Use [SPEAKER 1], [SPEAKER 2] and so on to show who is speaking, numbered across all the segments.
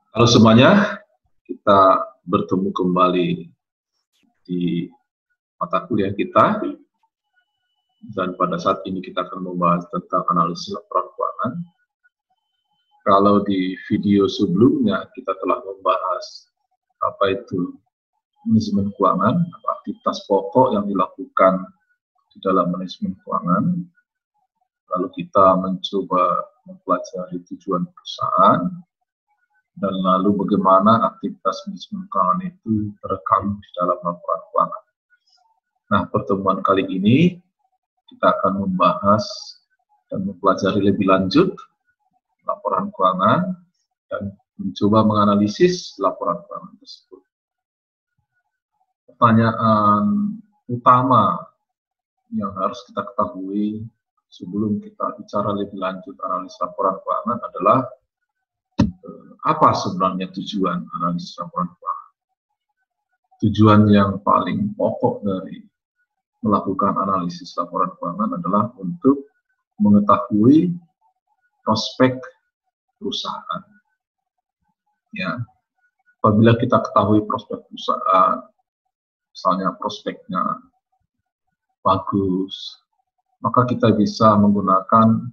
[SPEAKER 1] Halo semuanya, kita bertemu kembali di mata kuliah kita, dan pada saat ini kita akan membahas tentang analisis laporan keuangan. Kalau di video sebelumnya kita telah membahas apa itu manajemen keuangan, aktivitas pokok yang dilakukan di dalam manajemen keuangan, lalu kita mencoba mempelajari tujuan perusahaan, dan lalu bagaimana aktivitas manajemen keuangan itu terekam di dalam laporan keuangan. Nah, pertemuan kali ini kita akan membahas dan mempelajari lebih lanjut laporan keuangan dan mencoba menganalisis laporan keuangan tersebut. Pertanyaan utama yang harus kita ketahui sebelum kita bicara lebih lanjut analisis laporan keuangan adalah apa sebenarnya tujuan analisis laporan keuangan? Tujuan yang paling pokok dari melakukan analisis laporan keuangan adalah untuk mengetahui prospek perusahaan. Ya, apabila kita ketahui prospek perusahaan, misalnya prospeknya bagus, maka kita bisa menggunakan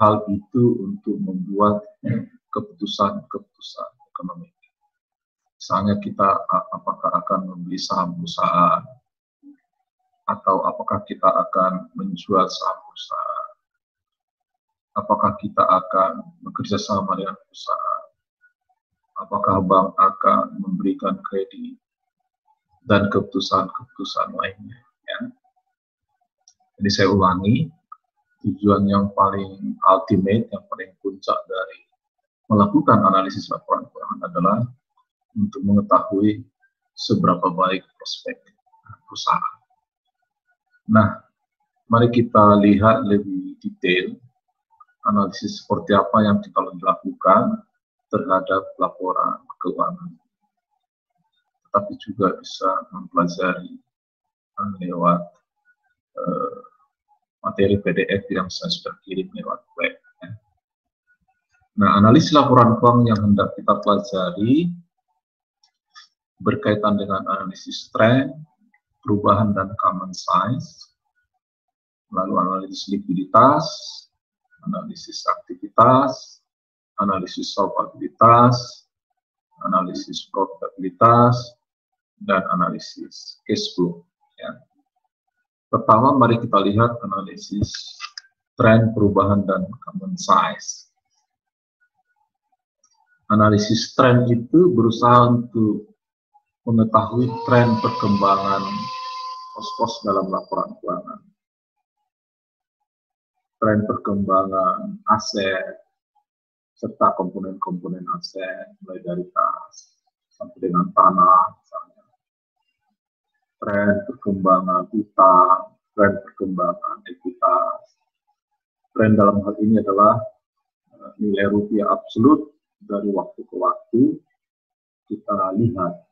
[SPEAKER 1] hal itu untuk membuat keputusan-keputusan ekonomi. Misalnya kita apakah akan membeli saham perusahaan, atau apakah kita akan menjual saham perusahaan, apakah kita akan bekerja sama dengan perusahaan, apakah bank akan memberikan kredit, dan keputusan-keputusan lainnya. Ya. Jadi saya ulangi, tujuan yang paling ultimate, yang paling puncak dari melakukan analisis laporan keuangan adalah untuk mengetahui seberapa baik prospek perusahaan. Nah, mari kita lihat lebih detail analisis seperti apa yang kita lakukan terhadap laporan keuangan. Tetapi juga bisa mempelajari lewat materi PDF yang saya sudah kirim lewat web. Ya. Nah, analisis laporan keuangan yang hendak kita pelajari berkaitan dengan analisis tren, perubahan dan common size, lalu analisis likuiditas, analisis aktivitas, analisis solvabilitas, analisis profitabilitas, dan analisis cash flow. Ya. Pertama, mari kita lihat analisis tren, perubahan, dan common size. Analisis tren itu berusaha untuk mengetahui tren perkembangan pos-pos dalam laporan keuangan. Tren perkembangan aset, serta komponen-komponen aset, mulai dari kas sampai dengan tanah, misalnya. Tren perkembangan utang, tren perkembangan ekuitas. Tren dalam hal ini adalah nilai rupiah absolut dari waktu ke waktu. Kita lihat,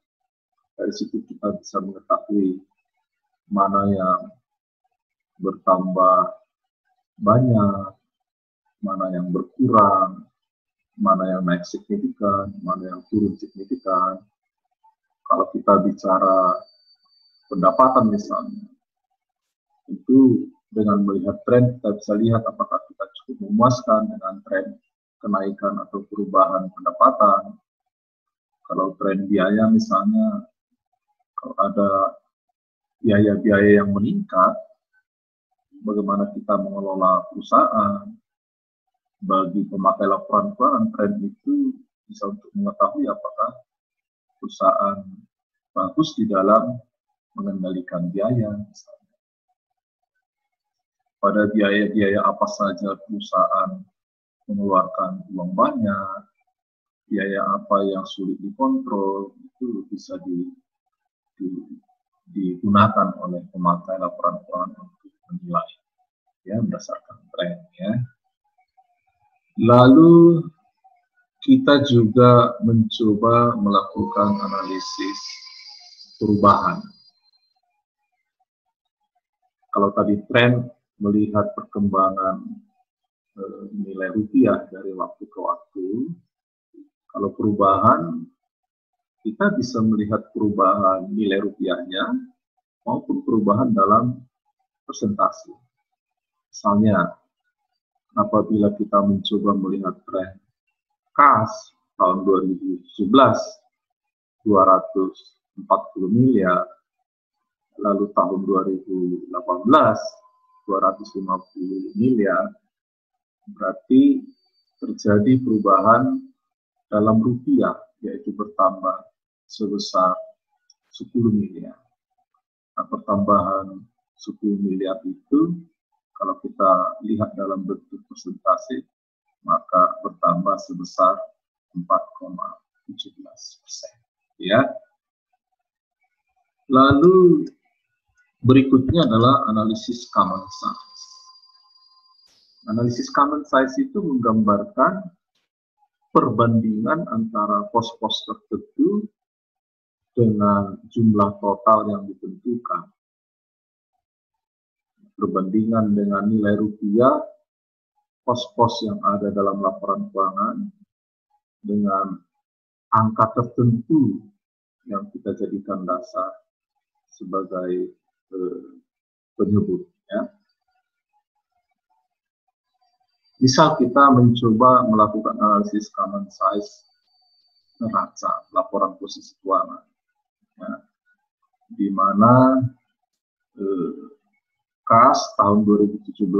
[SPEAKER 1] dari situ kita bisa mengetahui mana yang bertambah banyak, mana yang berkurang, mana yang naik signifikan, mana yang turun signifikan. Kalau kita bicara pendapatan misalnya, itu dengan melihat tren kita bisa lihat apakah kita cukup memuaskan dengan tren kenaikan atau perubahan pendapatan. Kalau tren biaya misalnya, kalau ada biaya-biaya yang meningkat, bagaimana kita mengelola perusahaan. Bagi pemakai laporan keuangan, tren itu bisa untuk mengetahui apakah perusahaan bagus di dalam mengendalikan biaya. Misalnya. Pada biaya-biaya apa saja perusahaan mengeluarkan uang banyak, biaya apa yang sulit dikontrol, itu bisa digunakan oleh pemakai laporan keuangan untuk menilai, ya, berdasarkan tren. Ya. Lalu kita juga mencoba melakukan analisis perubahan. Kalau tadi tren melihat perkembangan nilai rupiah dari waktu ke waktu, Kalau perubahan, kita bisa melihat perubahan nilai rupiahnya maupun perubahan dalam persentase. Misalnya, apabila kita mencoba melihat tren kas tahun 2017, 240 miliar, lalu tahun 2018, 250 miliar, berarti terjadi perubahan dalam rupiah, yaitu bertambah sebesar 10 miliar. Nah, pertambahan 10 miliar itu, kalau kita lihat dalam bentuk persentase, maka bertambah sebesar 4,17%. Ya. Lalu berikutnya adalah analisis common size. Analisis common size itu menggambarkan perbandingan antara pos-pos tertentu dengan jumlah total yang ditentukan. Perbandingan dengan nilai rupiah, pos-pos yang ada dalam laporan keuangan dengan angka tertentu yang kita jadikan dasar sebagai penyebut. Ya. Misal kita mencoba melakukan analisis common size neraca, laporan posisi keuangan, ya, di mana kas tahun 2017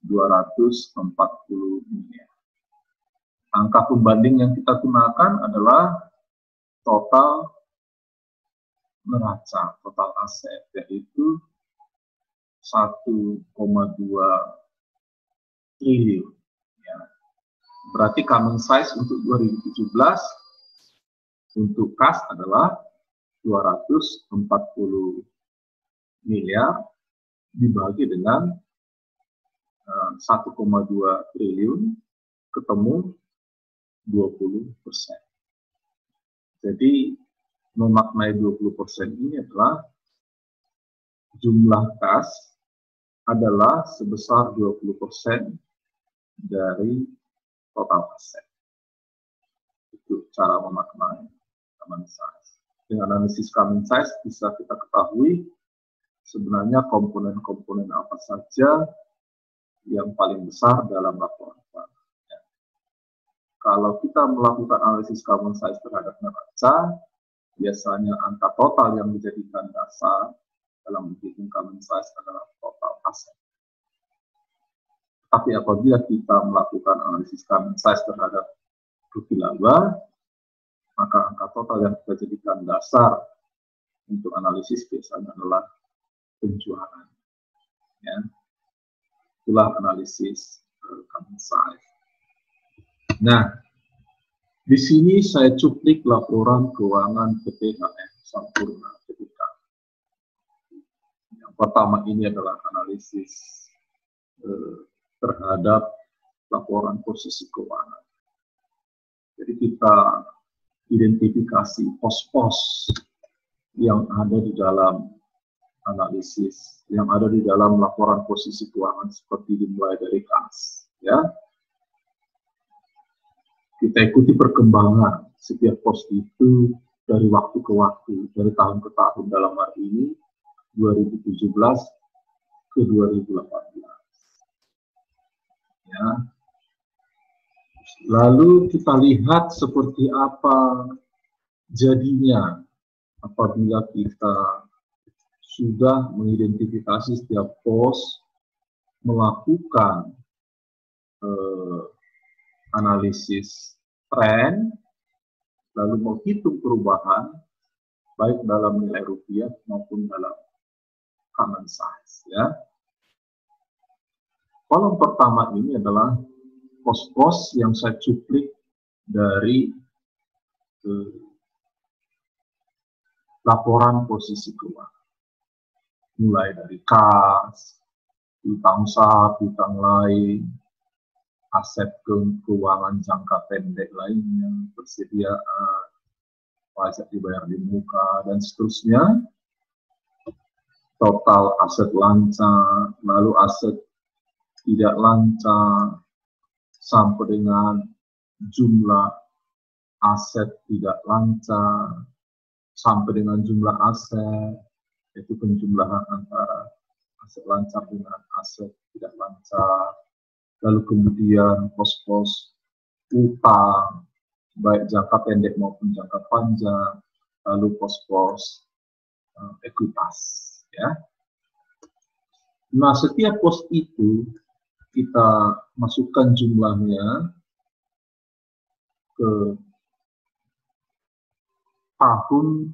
[SPEAKER 1] 240 miliar. Angka pembanding yang kita gunakan adalah total neraca, total aset, yaitu 1,2 triliun. Ya. Berarti common size untuk 2017 untuk kas adalah 240 miliar dibagi dengan 1,2 triliun ketemu 20%. Jadi memaknai 20% ini adalah jumlah kas adalah sebesar 20% dari total aset. Itu cara memaknai common size. Dengan analisis common size bisa kita ketahui sebenarnya komponen-komponen apa saja yang paling besar dalam laporan keuangan. Ya. Kalau kita melakukan analisis common size terhadap neraca, biasanya angka total yang dijadikan dasar dalam menghitung common size adalah total aset. Tapi apabila kita melakukan analisis common size terhadap rupiah laba, maka angka total yang kita jadikan dasar untuk analisis biasanya adalah penjualan. Ya. Itulah analisis common size. Nah, di sini saya cuplik laporan keuangan PTHM Sampurna ketika. Yang pertama ini adalah analisis terhadap laporan posisi keuangan. Jadi kita identifikasi pos-pos yang ada di dalam analisis, yang ada di dalam laporan posisi keuangan seperti dimulai dari kas. Ya. Kita ikuti perkembangan setiap pos itu dari waktu ke waktu, dari tahun ke tahun, dalam hari ini 2017 ke 2018. Ya. Lalu kita lihat seperti apa jadinya apabila kita sudah mengidentifikasi setiap pos, melakukan analisis tren, lalu menghitung perubahan baik dalam nilai rupiah maupun dalam common size. Ya. Kolom pertama ini adalah pos-pos yang saya cuplik dari laporan posisi keuangan. Mulai dari kas, piutang usaha, piutang lain, aset keuangan jangka pendek lainnya, persediaan, pajak dibayar di muka, dan seterusnya. Total aset lancar, lalu aset tidak lancar, sampai dengan jumlah aset tidak lancar, sampai dengan jumlah aset, yaitu penjumlahan antara aset lancar dengan aset tidak lancar, lalu kemudian pos-pos utang, baik jangka pendek maupun jangka panjang, lalu pos-pos ekuitas, ya. Nah, setiap pos itu kita masukkan jumlahnya ke tahun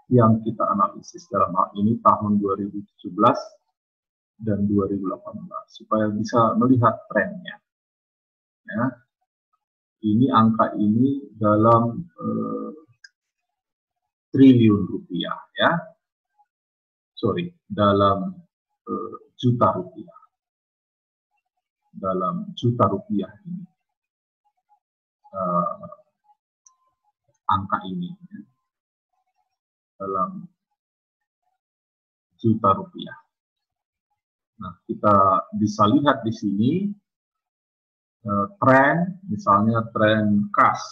[SPEAKER 1] yang kita analisis, dalam hal ini tahun 2017 dan 2018, supaya bisa melihat trennya. Ya. Ini angka ini dalam triliun rupiah, ya. Sorry, dalam juta rupiah. Dalam juta rupiah ini. Angka ini. Ya. Dalam juta rupiah. Nah, kita bisa lihat di sini tren, misalnya tren kas.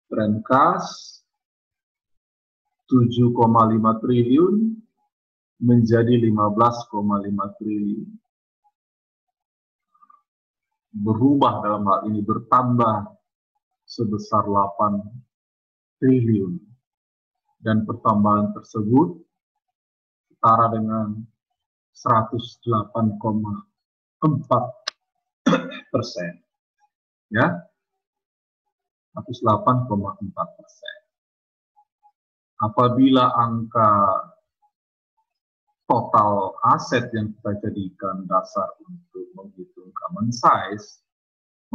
[SPEAKER 1] Tren kas 7,5 triliun menjadi 15,5 triliun. Berubah dalam hal ini, bertambah sebesar 8 triliun. Dan pertambahan tersebut setara dengan 108,4%. Ya, 108,4%. Apabila angka total aset yang kita jadikan dasar untuk menghitung common size,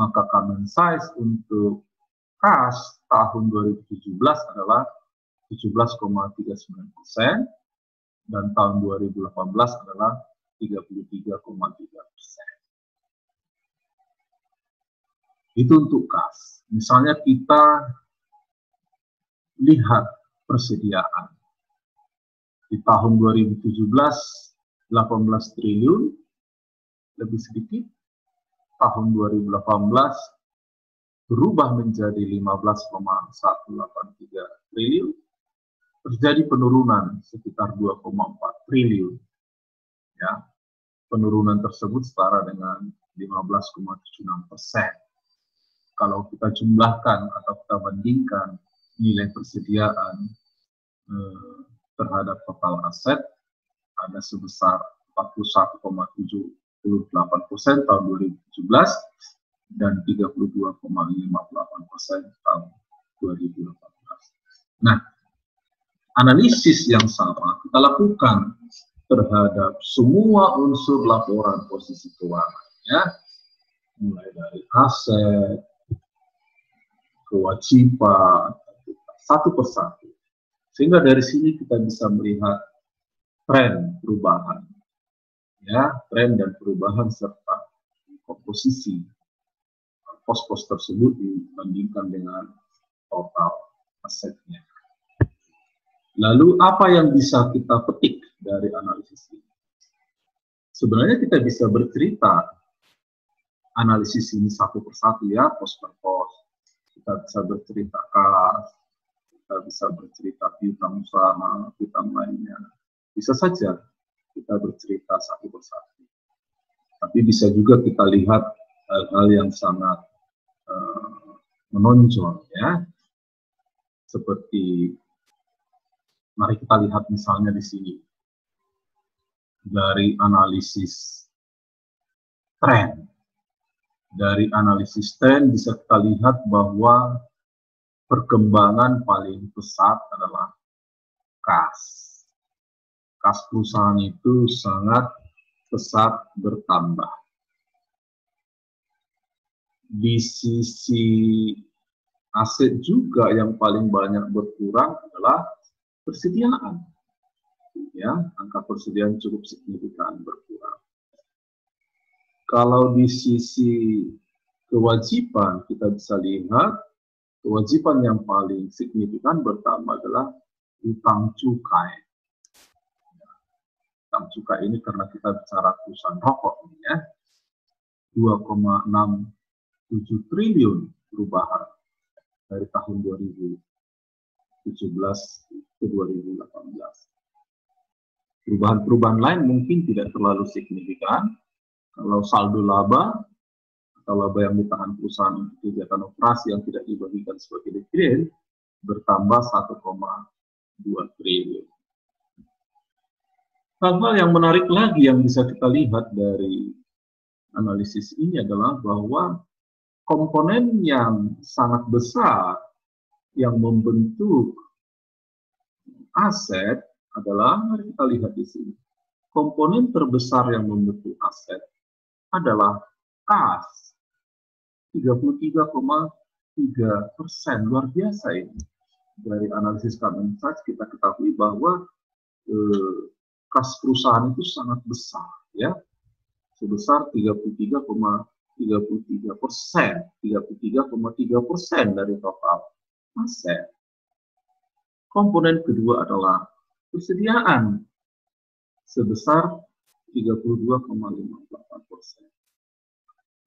[SPEAKER 1] maka common size untuk kas tahun 2017 adalah 17,39%, dan tahun 2018 adalah 33,3%. Itu untuk kas. Misalnya kita lihat persediaan. Di tahun 2017, 18 triliun, lebih sedikit. Tahun 2018, berubah menjadi 15,183 triliun. Terjadi penurunan sekitar 2,4 triliun. Ya, penurunan tersebut setara dengan 15,76%. Kalau kita jumlahkan atau kita bandingkan nilai persediaan terhadap total aset, ada sebesar 41,78% tahun 2017 dan 32,58% tahun 2018. Nah, analisis yang sama kita lakukan terhadap semua unsur laporan posisi keuangan, ya, mulai dari aset, kewajiban, satu persatu. Sehingga dari sini kita bisa melihat tren perubahan, ya, tren dan perubahan serta komposisi pos-pos tersebut dibandingkan dengan total asetnya. Lalu apa yang bisa kita petik dari analisis ini? Sebenarnya kita bisa bercerita analisis ini satu persatu, ya, pos per pos. Kita bisa bercerita kas, kita bisa bercerita piutang usaha, piutang lainnya. Bisa saja kita bercerita satu persatu. Tapi bisa juga kita lihat hal-hal yang sangat menonjol, ya. Seperti, mari kita lihat misalnya di sini. Dari analisis tren. Dari analisis tren bisa kita lihat bahwa perkembangan paling pesat adalah kas. Kas perusahaan itu sangat pesat bertambah. Di sisi aset juga yang paling banyak berkurang adalah persediaan. Ya, angka persediaan cukup signifikan berkurang. Kalau di sisi kewajiban kita bisa lihat kewajiban yang paling signifikan bertambah adalah utang cukai. Utang cukai ini karena kita bicara perusahaan rokok, ya, 2,67 triliun perubahan dari tahun 2017 ke 2018. Perubahan-perubahan lain mungkin tidak terlalu signifikan. Kalau saldo laba atau laba yang ditahan perusahaan untuk kegiatan operasi yang tidak dibagikan sebagai dividen bertambah 1,2 triliun. Hal-hal yang menarik lagi yang bisa kita lihat dari analisis ini adalah bahwa komponen yang sangat besar yang membentuk aset adalah, mari kita lihat di sini, komponen terbesar yang membentuk aset adalah kas, 33,3%, luar biasa ini. Dari analisis Common Insights kita ketahui bahwa kas perusahaan itu sangat besar, ya, sebesar 33,3% dari total aset. Komponen kedua adalah persediaan sebesar 32,58%.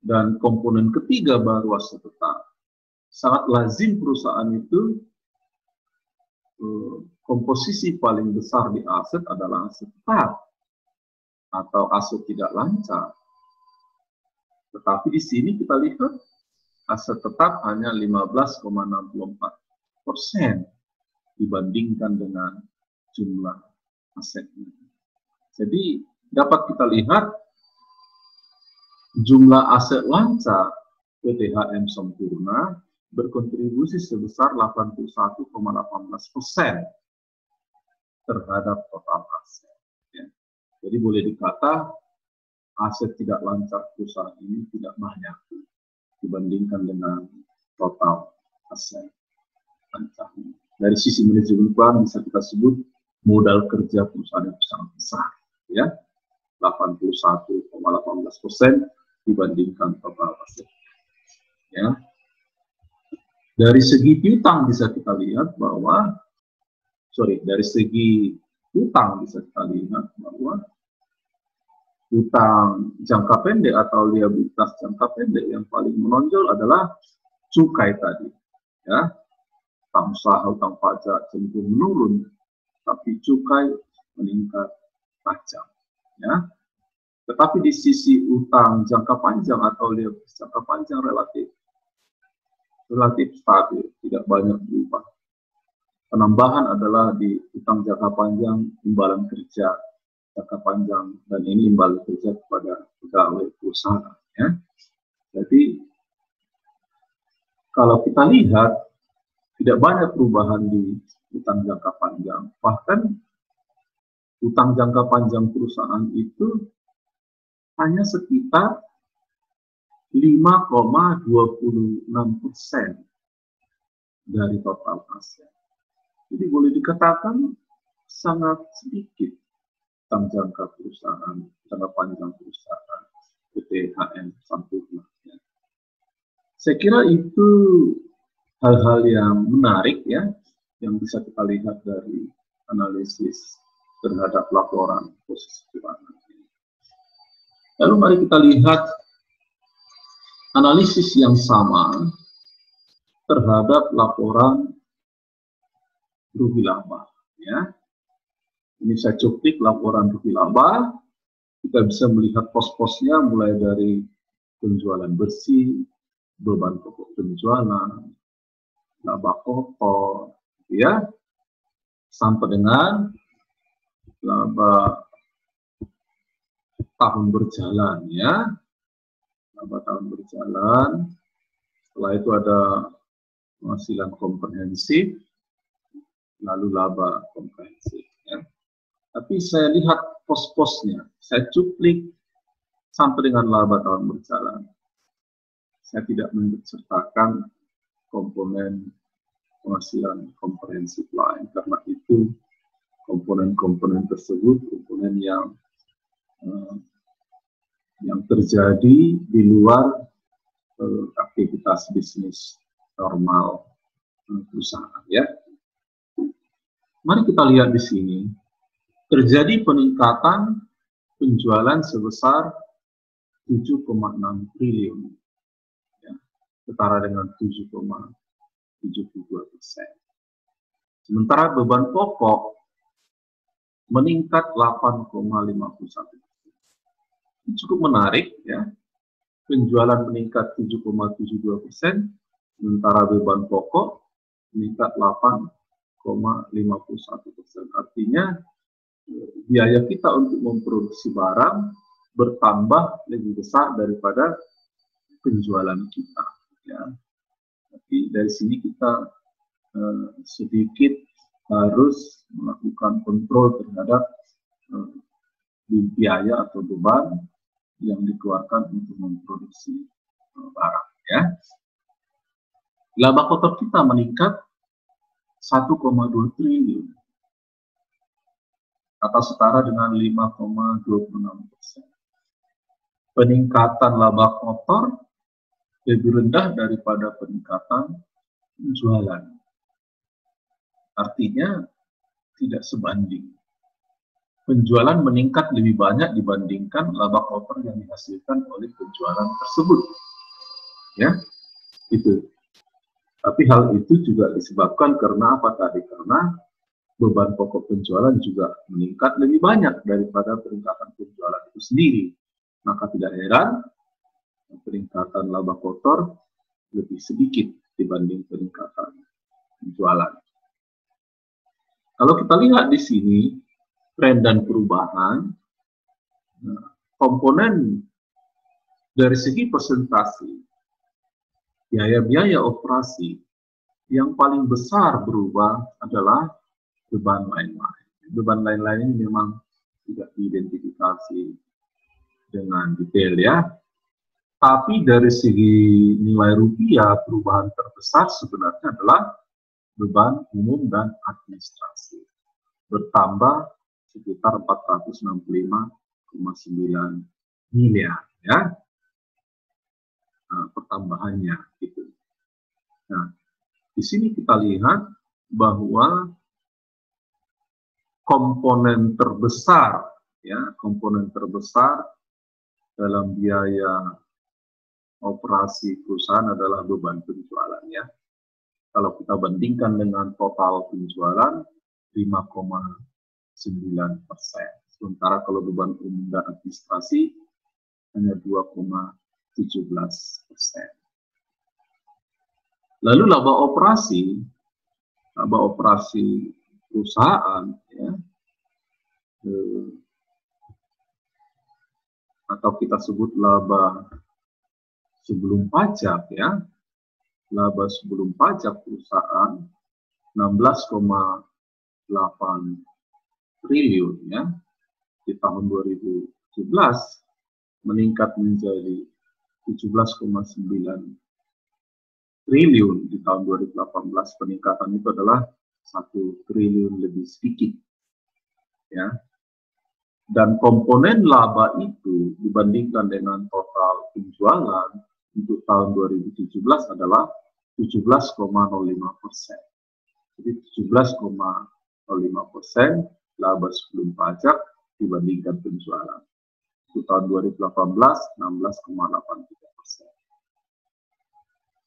[SPEAKER 1] Dan komponen ketiga baru aset tetap. Sangat lazim perusahaan itu komposisi paling besar di aset adalah aset tetap atau aset tidak lancar. Tetapi di sini kita lihat aset tetap hanya 15,64% dibandingkan dengan jumlah asetnya. Jadi dapat kita lihat jumlah aset lancar PT HM Sempurna berkontribusi sebesar 81,18% terhadap total aset. Ya. Jadi boleh dikata aset tidak lancar perusahaan ini tidak banyak dibandingkan dengan total aset lancar. Dari sisi manajemen keuangan bisa kita sebut modal kerja perusahaan itu sangat besar, ya, 81,18% dibandingkan total aset. Ya. Dari segi piutang bisa kita lihat bahwa, dari segi utang bisa kita lihat bahwa utang jangka pendek atau liabilitas jangka pendek yang paling menonjol adalah cukai tadi, ya. Utang usaha, utang pajak cenderung menurun, tapi cukai meningkat tajam, ya. Tetapi di sisi utang jangka panjang atau liabilitas jangka panjang relatif stabil, tidak banyak berubah. Penambahan adalah di utang jangka panjang imbalan kerja jangka panjang, dan ini imbalan kerja kepada pegawai perusahaan. Ya. Jadi kalau kita lihat tidak banyak perubahan di utang jangka panjang, bahkan utang jangka panjang perusahaan itu hanya sekitar 5,26% dari total aset. Jadi boleh dikatakan sangat sedikit utang jangka panjang perusahaan PT HM Sempurna. Ya. Saya kira itu hal-hal yang menarik, ya, yang bisa kita lihat dari analisis terhadap laporan posisi keuangan. Lalu mari kita lihat analisis yang sama terhadap laporan rugi laba. Ya. Ini saya cuplik laporan rugi laba. Kita bisa melihat pos-posnya mulai dari penjualan bersih, beban pokok penjualan, laba pokok, ya, sampai dengan laba tahun berjalan, ya, laba tahun berjalan. Setelah itu ada penghasilan komprehensif, lalu laba komprehensif. Ya. Tapi saya lihat pos-posnya, saya cuplik sampai dengan laba tahun berjalan. Saya tidak mensertakan komponen penghasilan komprehensif lain, karena itu komponen-komponen tersebut komponen yang terjadi di luar aktivitas bisnis normal perusahaan. Ya. Mari kita lihat di sini, terjadi peningkatan penjualan sebesar 7,6 triliun, ya, setara dengan 72%. Sementara beban pokok meningkat 8,51%. Ini cukup menarik ya. Penjualan meningkat 7,72%, sementara beban pokok meningkat 8,51%. Artinya biaya kita untuk memproduksi barang bertambah lebih besar daripada penjualan kita. Ya. Tapi dari sini kita sedikit harus melakukan kontrol terhadap biaya atau beban yang dikeluarkan untuk memproduksi barang. Ya. Laba kotor kita meningkat 1,2 triliun atau setara dengan 5,26%. Peningkatan laba kotor lebih rendah daripada peningkatan penjualan. Artinya tidak sebanding. Penjualan meningkat lebih banyak dibandingkan laba kotor yang dihasilkan oleh penjualan tersebut. Ya, itu. Tapi hal itu juga disebabkan karena apa tadi? Karena beban pokok penjualan juga meningkat lebih banyak daripada peningkatan penjualan itu sendiri. Maka tidak heran peningkatan laba kotor lebih sedikit dibanding peningkatan penjualan. Kalau kita lihat di sini tren dan perubahan, komponen dari segi persentase biaya-biaya operasi yang paling besar berubah adalah beban lain-lain. Beban lain-lain ini memang tidak diidentifikasi dengan detail ya. Tapi dari segi nilai rupiah, perubahan terbesar sebenarnya adalah beban umum dan administrasi. Bertambah sekitar 465,9 miliar ya. Nah, pertambahannya gitu. Nah, di sini kita lihat bahwa komponen terbesar dalam biaya operasi perusahaan adalah beban penjualan ya. Kalau kita bandingkan dengan total penjualan 5,9%. Sementara kalau beban umum dan administrasi hanya 2,17%. Lalu laba operasi perusahaan ya, atau kita sebut laba sebelum pajak ya, laba sebelum pajak perusahaan 16,8 triliun ya di tahun 2017 meningkat menjadi 17,9 triliun di tahun 2018. Peningkatan itu adalah 1 triliun lebih sedikit ya. Dan komponen laba itu dibandingkan dengan total penjualan untuk tahun 2017 adalah 17,05%. Jadi 17,05% laba sebelum pajak dibandingkan penjualan. Untuk tahun 2018 16,83%.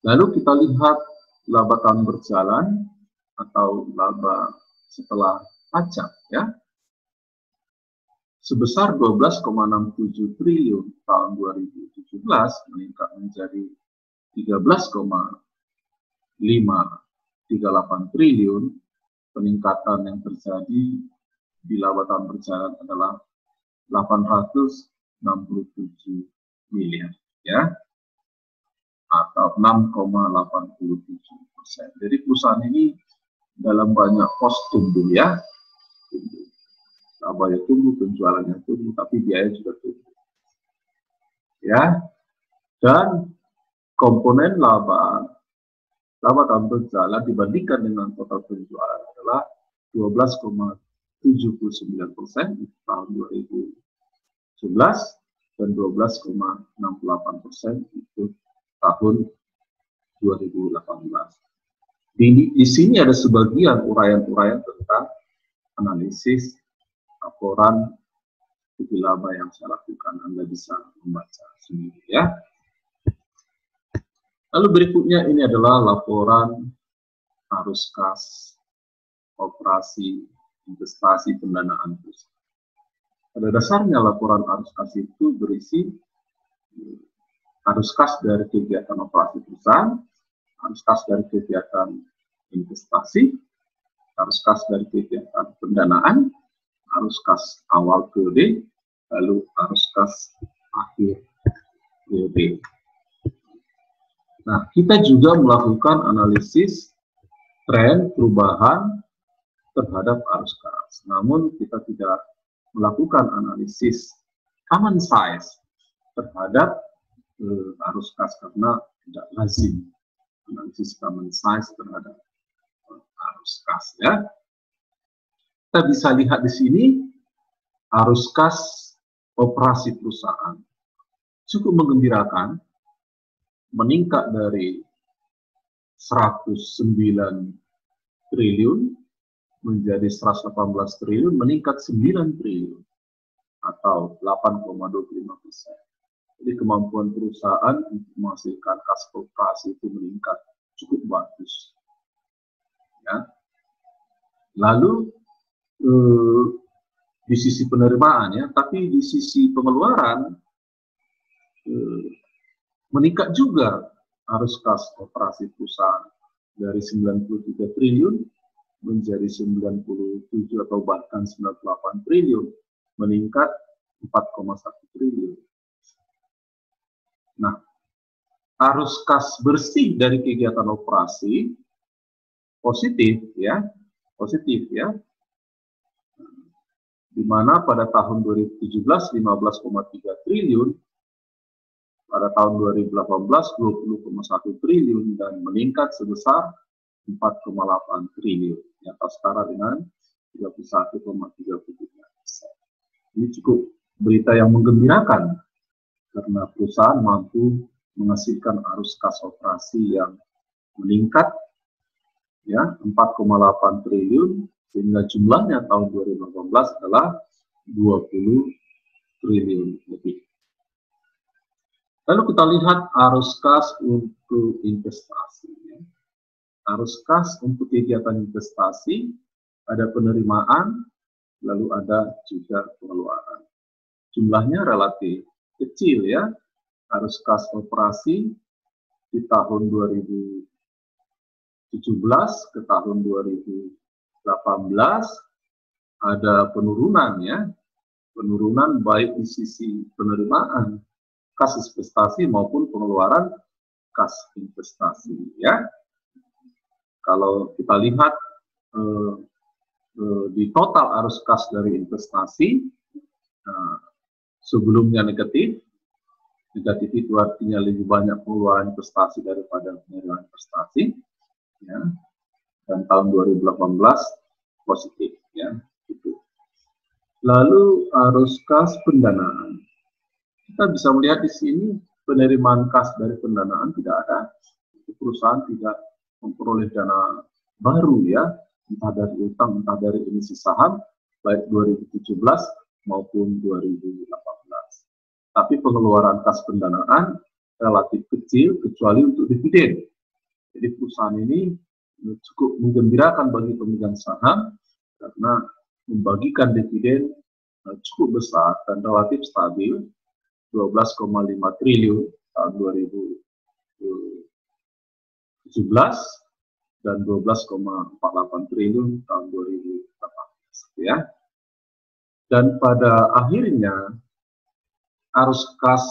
[SPEAKER 1] Lalu kita lihat laba tahun berjalan atau laba setelah pajak ya. Sebesar 12,67 triliun tahun 2017 meningkat menjadi 13,538 triliun. Peningkatan yang terjadi di laba tahun berjalan adalah 867 miliar ya, atau 6,87%. Jadi perusahaan ini dalam banyak pos tumbuh ya. Labanya tumbuh, penjualannya tumbuh, tapi biaya juga tumbuh. Ya, dan komponen laba tahun berjalan dibandingkan dengan total penjualan adalah 12,79% di tahun 2011 dan 12,68% itu tahun 2018. Di sini ada sebagian uraian-uraian tentang analisis laporan studi laba yang saya lakukan. Anda bisa membaca sendiri ya. Lalu berikutnya ini adalah laporan arus kas, operasi, investasi, pendanaan perusahaan. Pada dasarnya laporan arus kas itu berisi arus kas dari kegiatan operasi perusahaan, arus kas dari kegiatan investasi, arus kas dari kegiatan pendanaan, arus kas awal periode, lalu arus kas akhir periode. Nah, kita juga melakukan analisis tren perubahan terhadap arus kas. Namun kita tidak melakukan analisis common size terhadap arus kas karena tidak lazim analisis common size terhadap arus kas ya. Kita bisa lihat di sini arus kas operasi perusahaan cukup menggembirakan, meningkat dari 109 triliun menjadi 118 triliun, meningkat 9 triliun atau 8,25%. Jadi kemampuan perusahaan untuk menghasilkan kas operasi itu meningkat cukup bagus. Ya. Lalu di sisi penerimaan ya, tapi di sisi pengeluaran meningkat juga arus kas operasi perusahaan dari 93 triliun menjadi 97 atau bahkan 98 triliun, meningkat 4,1 triliun. Nah, arus kas bersih dari kegiatan operasi positif ya, di mana pada tahun 2017 15,3 triliun, pada tahun 2018 20,1 triliun dan meningkat sebesar 4,8 triliun, atau setara dengan 31,33%. Ini cukup berita yang menggembirakan karena perusahaan mampu menghasilkan arus kas operasi yang meningkat ya 4,8 triliun sehingga jumlahnya tahun 2018 adalah 20 triliun lebih. Lalu kita lihat arus kas untuk investasi. Arus kas untuk kegiatan investasi, ada penerimaan, lalu ada juga pengeluaran. Jumlahnya relatif kecil ya, arus kas operasi di tahun 2017 ke tahun 2018 ada penurunan ya, penurunan baik di sisi penerimaan kas investasi maupun pengeluaran kas investasi ya. Kalau kita lihat di total arus kas dari investasi, sebelumnya negatif itu artinya lebih banyak pengeluaran investasi daripada penerimaan investasi, ya. Dan tahun 2018 positif, ya. Gitu. Lalu arus kas pendanaan, kita bisa melihat di sini penerimaan kas dari pendanaan tidak ada, perusahaan tidak memperoleh dana baru ya, entah dari utang, entah dari emisi saham, baik 2017 maupun 2018. Tapi pengeluaran kas pendanaan relatif kecil, kecuali untuk dividen. Jadi perusahaan ini cukup menggembirakan bagi pemegang saham, karena membagikan dividen cukup besar dan relatif stabil, 12,5 triliun tahun 2017 dan 12,48 triliun tahun 2018 ya. Dan pada akhirnya arus kas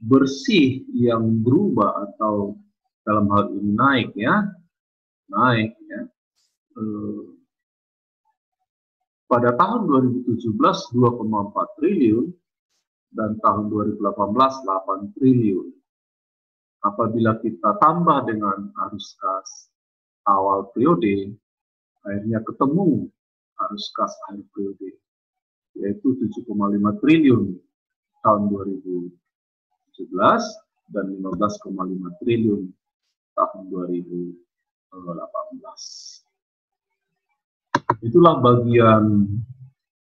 [SPEAKER 1] bersih yang berubah atau dalam hal ini naik ya, pada tahun 2017 2,4 triliun dan tahun 2018 8 triliun. Apabila kita tambah dengan arus kas awal periode, akhirnya ketemu arus kas akhir periode, yaitu 7,5 triliun tahun 2017 dan 15,5 triliun tahun 2018. Itulah bagian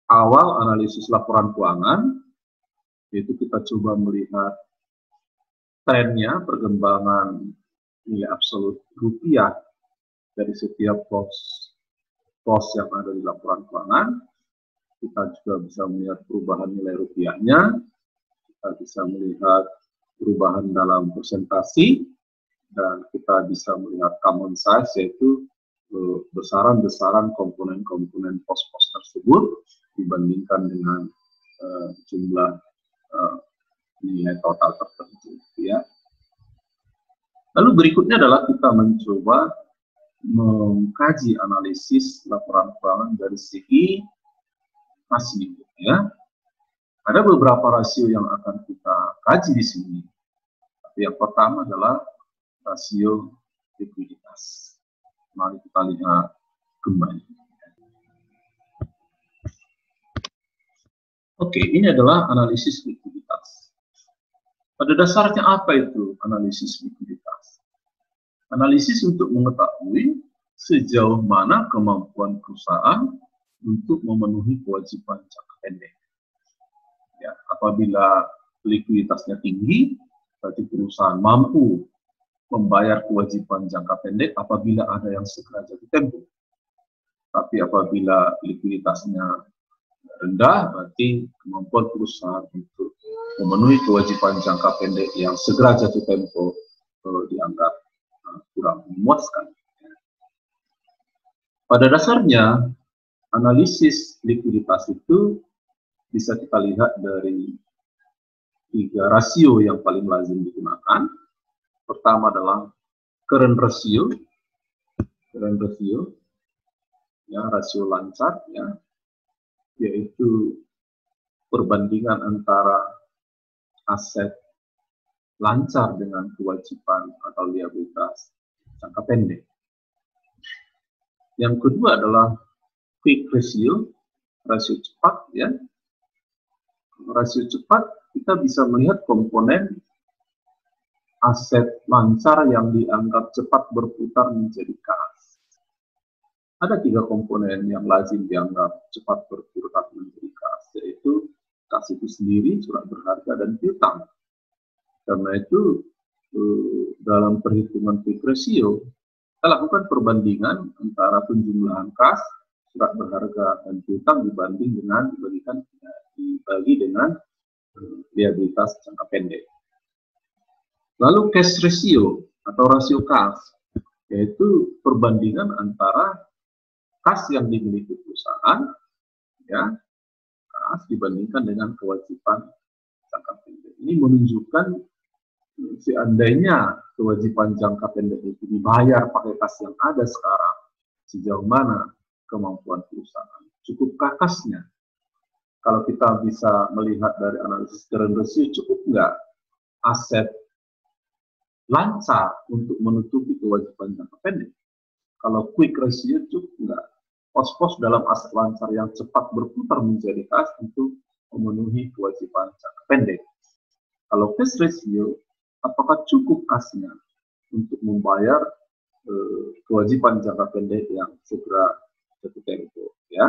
[SPEAKER 1] awal analisis laporan keuangan, yaitu kita coba melihat trennya perkembangan nilai absolut rupiah dari setiap pos yang ada di laporan keuangan. Kita juga bisa melihat perubahan nilai rupiahnya, kita bisa melihat perubahan dalam persentasi, dan kita bisa melihat common size, yaitu besaran-besaran komponen-komponen pos-pos tersebut dibandingkan dengan jumlah nilai total tertentu. Ya. Lalu berikutnya adalah kita mencoba mengkaji analisis laporan keuangan dari segi rasio. Ya. Ada beberapa rasio yang akan kita kaji di sini. Tapi yang pertama adalah rasio likuiditas. Mari kita lihat kembali. Oke, ini adalah analisis likuiditas. Pada dasarnya apa itu analisis likuiditas? Analisis untuk mengetahui sejauh mana kemampuan perusahaan untuk memenuhi kewajiban jangka pendek. Ya, apabila likuiditasnya tinggi, berarti perusahaan mampu membayar kewajiban jangka pendek apabila ada yang segera jatuh tempo. Tapi apabila likuiditasnya rendah, berarti kemampuan perusahaan untuk memenuhi kewajiban jangka pendek yang segera jatuh tempo dianggap kurang memuaskan. Pada dasarnya, analisis likuiditas itu bisa kita lihat dari 3 rasio yang paling lazim digunakan. Pertama adalah current ratio, ya, rasio lancar, ya, yaitu perbandingan antara aset lancar dengan kewajiban atau liabilitas jangka pendek. Yang kedua adalah quick ratio, rasio cepat, ya. Rasio cepat kita bisa melihat komponen aset lancar yang dianggap cepat berputar menjadi kas. Ada 3 komponen yang lazim dianggap cepat berputar menjadi kas, yaitu kas itu sendiri, surat berharga, dan piutang. Karena itu dalam perhitungan quick ratio kita lakukan perbandingan antara penjumlahan kas, surat berharga, dan piutang dibagi dengan liabilitas jangka pendek. Lalu cash ratio atau rasio kas, yaitu perbandingan antara kas yang dimiliki perusahaan, ya, kas dibandingkan dengan kewajiban jangka pendek. Ini menunjukkan seandainya kewajiban jangka pendek itu dibayar pakai kas yang ada sekarang, sejauh mana kemampuan perusahaan, cukupkah kasnya? Kalau kita bisa melihat dari analisis current ratio, cukup nggak aset lancar untuk menutupi kewajiban jangka pendek? Kalau quick ratio, cukup nggak pos-pos dalam aset lancar yang cepat berputar menjadi kas untuk memenuhi kewajiban jangka pendek? Kalau cash ratio, apakah cukup kasnya untuk membayar kewajiban jangka pendek yang segera jatuh tempo? Ya,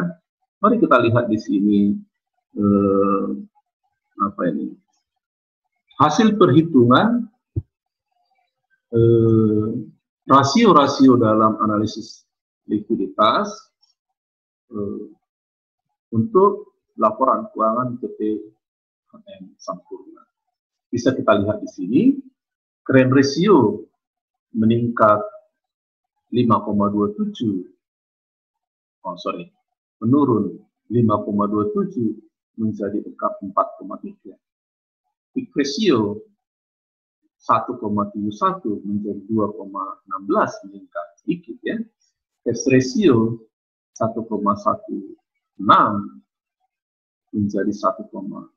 [SPEAKER 1] mari kita lihat di sini hasil perhitungan rasio-rasio dalam analisis likuiditas untuk laporan keuangan PT HM Sampurna. Bisa kita lihat di sini, current ratio meningkat 5,27, menurun 5,27 menjadi angka 4,3. Quick ratio 1,71 menjadi 2,16, meningkat sedikit, ya. Cash ratio 1,16 menjadi 1,76.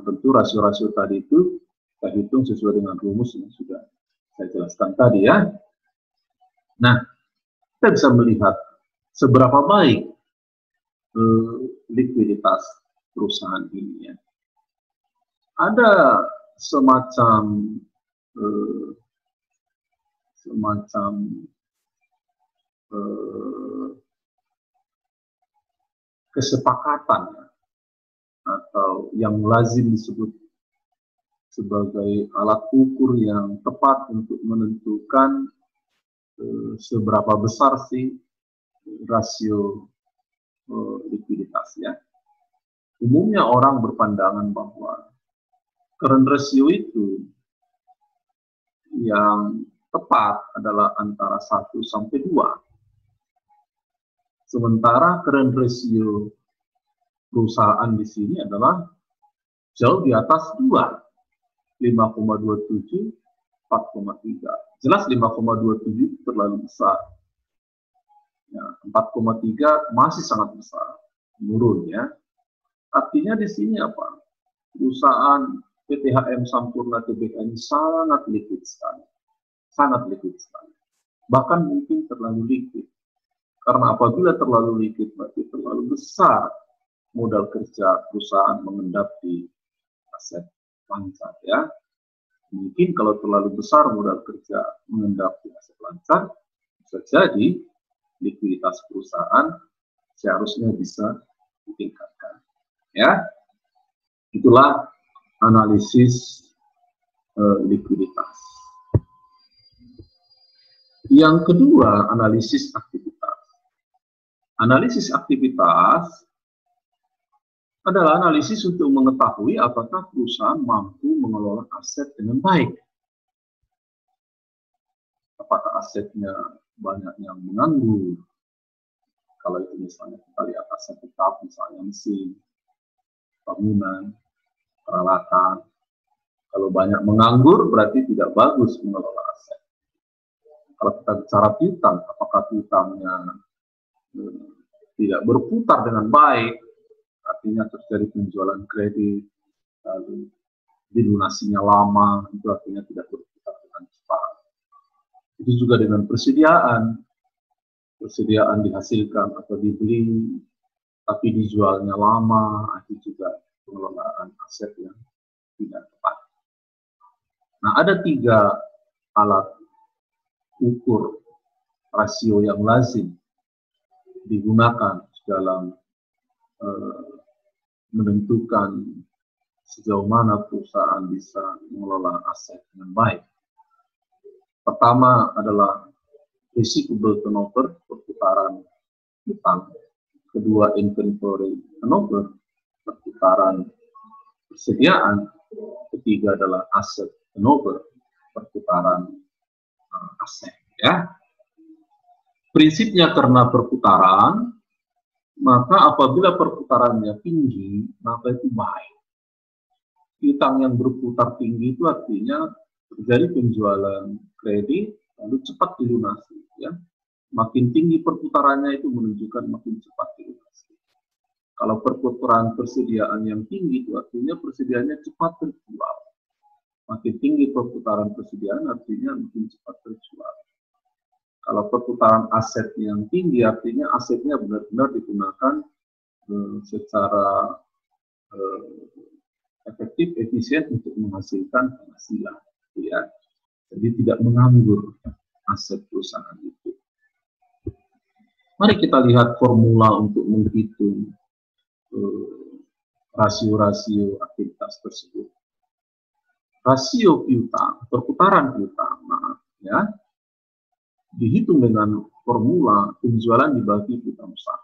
[SPEAKER 1] Tentu rasio-rasio tadi itu kita hitung sesuai dengan rumus yang sudah saya jelaskan tadi, ya. Nah, kita bisa melihat seberapa baik likuiditas perusahaan ini, ya. Ada semacam kesepakatan atau yang lazim disebut sebagai alat ukur yang tepat untuk menentukan seberapa besar sih rasio likuiditas ya. Umumnya orang berpandangan bahwa current ratio itu yang tepat adalah antara 1 sampai 2. Sementara current ratio perusahaan di sini adalah jauh di atas 2, 5,27, 4,3. Jelas 5,27 terlalu besar. Ya, 4,3 masih sangat besar, menurun ya. Artinya di sini apa? Perusahaan PTHM Sampurna Tbk ini sangat liquid sekali. Sangat liquid sekali. Bahkan mungkin terlalu liquid. Karena apabila terlalu liquid, berarti terlalu besar modal kerja perusahaan mengendap di aset lancar ya. Mungkin kalau terlalu besar modal kerja mengendap di aset lancar, bisa jadi likuiditas perusahaan seharusnya bisa ditingkatkan. Ya, itulah analisis likuiditas. Yang kedua, analisis aktivitas. Analisis aktivitas adalah analisis untuk mengetahui apakah perusahaan mampu mengelola aset dengan baik. Apakah asetnya banyak yang menganggur? Kalau itu misalnya kita lihat aset tetap, misalnya mesin, bangunan, peralatan. Kalau banyak menganggur, berarti tidak bagus mengelola aset. Kalau kita bicara piutang, apakah piutangnya tidak berputar dengan baik, artinya terjadi penjualan kredit, lalu dilunasinya lama, itu artinya tidak berputar dengan cepat. Itu juga dengan persediaan dihasilkan atau dibeli, tapi dijualnya lama, itu juga pengelolaan aset yang tidak tepat. Nah, ada 3 alat ukur rasio yang lazim digunakan dalam menentukan sejauh mana perusahaan bisa mengelola aset dengan baik. Pertama adalah receivable turnover, perputaran utang. Kedua, inventory turnover, perputaran persediaan. Ketiga adalah asset turnover, perputaran aset. Ya, prinsipnya karena perputaran, maka apabila perputarannya tinggi, maka itu baik. Piutang yang berputar tinggi itu artinya terjadi penjualan kredit lalu cepat dilunasi. Ya, makin tinggi perputarannya itu menunjukkan makin cepat dilunasi. Kalau perputaran persediaan yang tinggi itu artinya persediaannya cepat terjual. Makin tinggi perputaran persediaan artinya makin cepat terjual. Kalau perputaran aset yang tinggi artinya asetnya benar-benar digunakan secara efektif, efisien untuk menghasilkan penghasilan. Ya. Jadi tidak menganggur aset perusahaan itu. Mari kita lihat formula untuk menghitung rasio-rasio aktivitas tersebut. Rasio piutang, perputaran piutang, ya, dihitung dengan formula penjualan dibagi piutang usaha.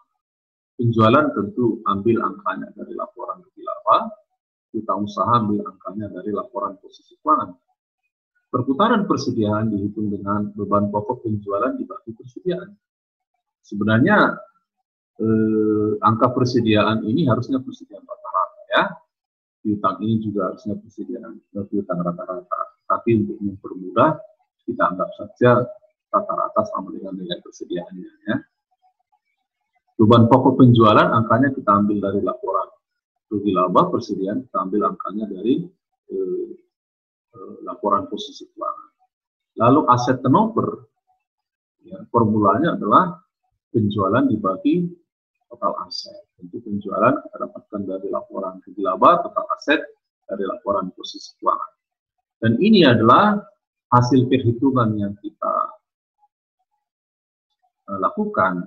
[SPEAKER 1] Penjualan tentu ambil angkanya dari laporan rugi laba, piutang usaha ambil angkanya dari laporan posisi keuangan. Perputaran persediaan dihitung dengan beban pokok penjualan dibagi persediaan. Sebenarnya angka persediaan ini harusnya persediaan rata-rata ya. Piutang ini juga harusnya persediaan piutang rata-rata. Tapi untuk mempermudah kita anggap saja rata-rata sama dengan nilai persediaannya ya. Beban pokok penjualan angkanya kita ambil dari laporan rugi laba, persediaan kita ambil angkanya dari laporan posisi keuangan. Lalu aset turnover, ya, formulanya adalah penjualan dibagi total aset. Untuk penjualan kita dapatkan dari laporan rugi laba, total aset dari laporan posisi keuangan. Dan ini adalah hasil perhitungan yang kita lakukan,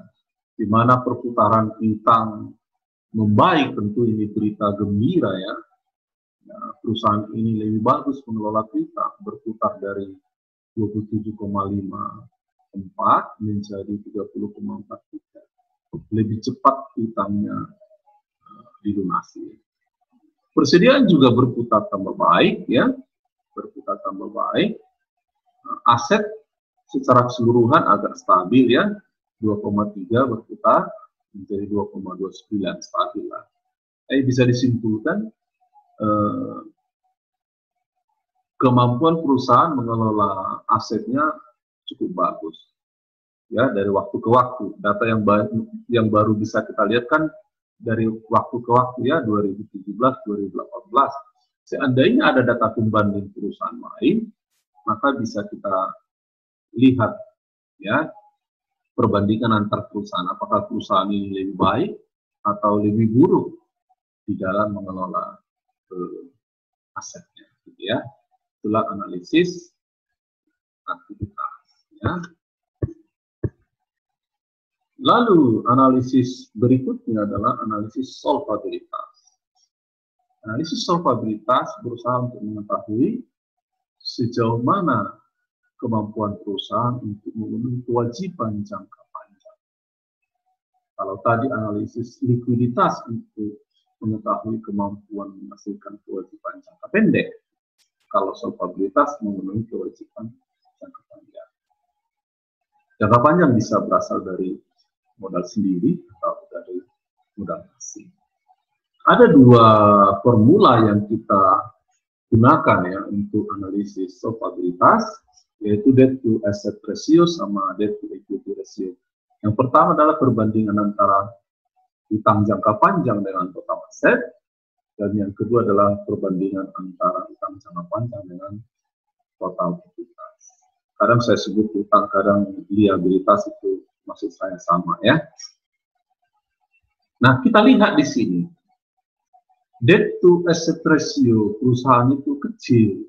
[SPEAKER 1] di mana perputaran piutang membaik. Tentu ini berita gembira ya. Perusahaan ini lebih bagus mengelola piutang, berputar dari 27,5 menjadi 30,43. Lebih cepat utangnya dilunasi. Persediaan juga berputar tambah baik, ya, berputar tambah baik. Aset secara keseluruhan agak stabil, ya, 2,3 berputar menjadi 2,29 stabil lah. Bisa disimpulkan kemampuan perusahaan mengelola asetnya cukup bagus, ya, dari waktu ke waktu. Data yang baru bisa kita lihat kan dari waktu ke waktu, ya, 2017, 2018. Seandainya ada data pembanding perusahaan lain, maka bisa kita lihat, ya, perbandingan antar perusahaan, apakah perusahaan ini lebih baik atau lebih buruk di dalam mengelola asetnya, gitu ya. Itulah analisis aktivitas, ya. Lalu analisis berikutnya adalah analisis solvabilitas. Analisis solvabilitas berusaha untuk mengetahui sejauh mana kemampuan perusahaan untuk memenuhi kewajiban jangka panjang. Kalau tadi analisis likuiditas untuk mengetahui kemampuan menghasilkan kewajiban jangka pendek, kalau solvabilitas memenuhi kewajiban jangka panjang. Jangka panjang bisa berasal dari modal sendiri atau dari modal asing. Ada dua formula yang kita gunakan, ya, untuk analisis solvabilitas, yaitu debt to asset ratio sama debt to equity ratio. Yang pertama adalah perbandingan antara utang jangka panjang dengan total aset, dan yang kedua adalah perbandingan antara utang jangka panjang dengan total ekuitas. Kadang saya sebut utang, kadang liabilitas, itu maksud saya sama, ya. Nah, kita lihat di sini, debt to asset ratio perusahaan itu kecil,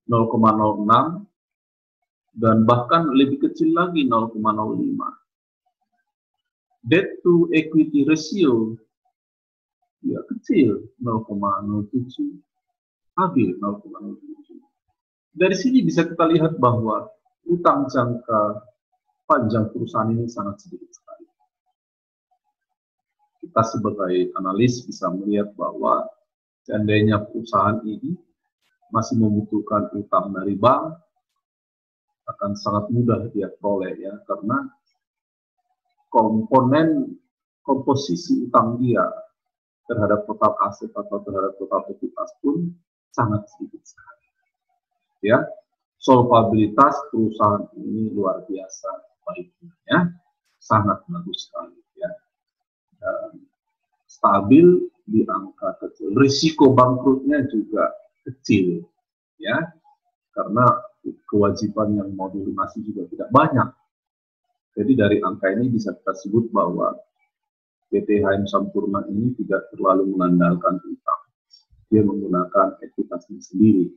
[SPEAKER 1] 0,06, dan bahkan lebih kecil lagi, 0,05. Debt to equity ratio, ya, kecil, 0,07, stabil 0,07. Dari sini bisa kita lihat bahwa utang jangka panjang perusahaan ini sangat sedikit sekali. Kita sebagai analis bisa melihat bahwa seandainya perusahaan ini masih membutuhkan utang dari bank, akan sangat mudah dia peroleh, ya, karena komposisi utang dia terhadap total aset atau terhadap total ekuitas pun sangat sedikit sekali, ya. Solvabilitas perusahaan ini luar biasa baiknya, ya, sangat bagus sekali, ya. Dan stabil di angka kecil. Risiko bangkrutnya juga kecil, ya, karena kewajiban yang mau dilunasi juga tidak banyak. Jadi dari angka ini bisa kita sebut bahwa PT HM Sampurna ini tidak terlalu mengandalkan utang. Dia menggunakan ekuitasnya sendiri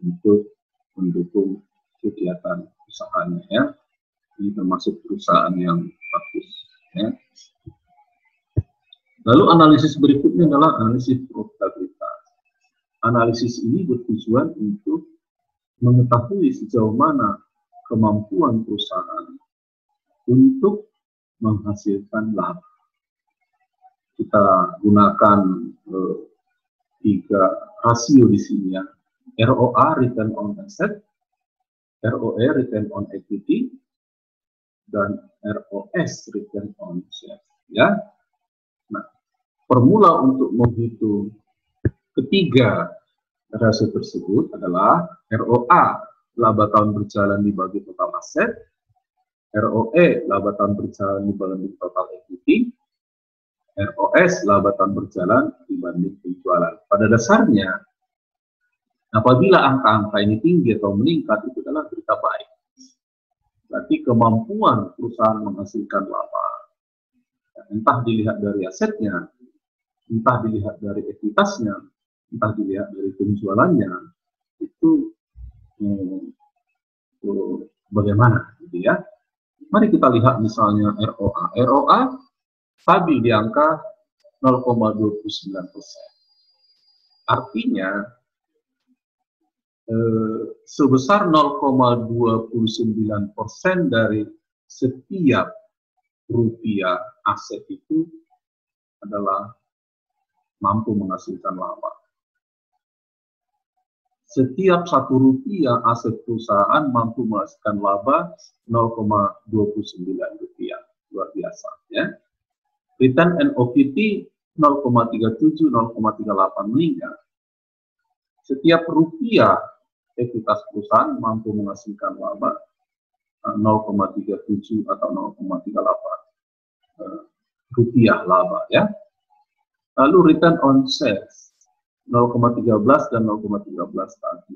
[SPEAKER 1] untuk mendukung kegiatan usahanya, ya. Ini termasuk perusahaan yang bagus, ya. Lalu analisis berikutnya adalah analisis profitabilitas. Analisis ini bertujuan untuk mengetahui sejauh mana kemampuan perusahaan untuk menghasilkan laba. Kita gunakan 3 rasio di sini, ya. ROA, return on asset, ROE, return on equity, dan ROS, return on share, ya. Nah, formula untuk menghitung ketiga rasio tersebut adalah ROA, laba tahun berjalan dibagi total aset, ROE, laba tahun berjalan dibanding total equity, ROS, laba tahun berjalan dibanding penjualan. Pada dasarnya, apabila angka-angka ini tinggi atau meningkat, itu adalah berita baik. Berarti kemampuan perusahaan menghasilkan laba, entah dilihat dari asetnya, entah dilihat dari ekuitasnya, entah dilihat dari penjualannya, itu bagaimana, gitu, ya. Mari kita lihat misalnya ROA. ROA stabil di angka 0,29%. Artinya sebesar 0,29% dari setiap rupiah aset itu adalah mampu menghasilkan laba. Setiap 1 rupiah aset perusahaan mampu menghasilkan laba 0,29 rupiah. Luar biasa, ya. Return on equity 0,37, 0,38 meningkat. Setiap rupiah ekuitas perusahaan mampu menghasilkan laba 0,37 atau 0,38 rupiah laba, ya. Lalu return on sales 0,13 dan 0,13 tadi.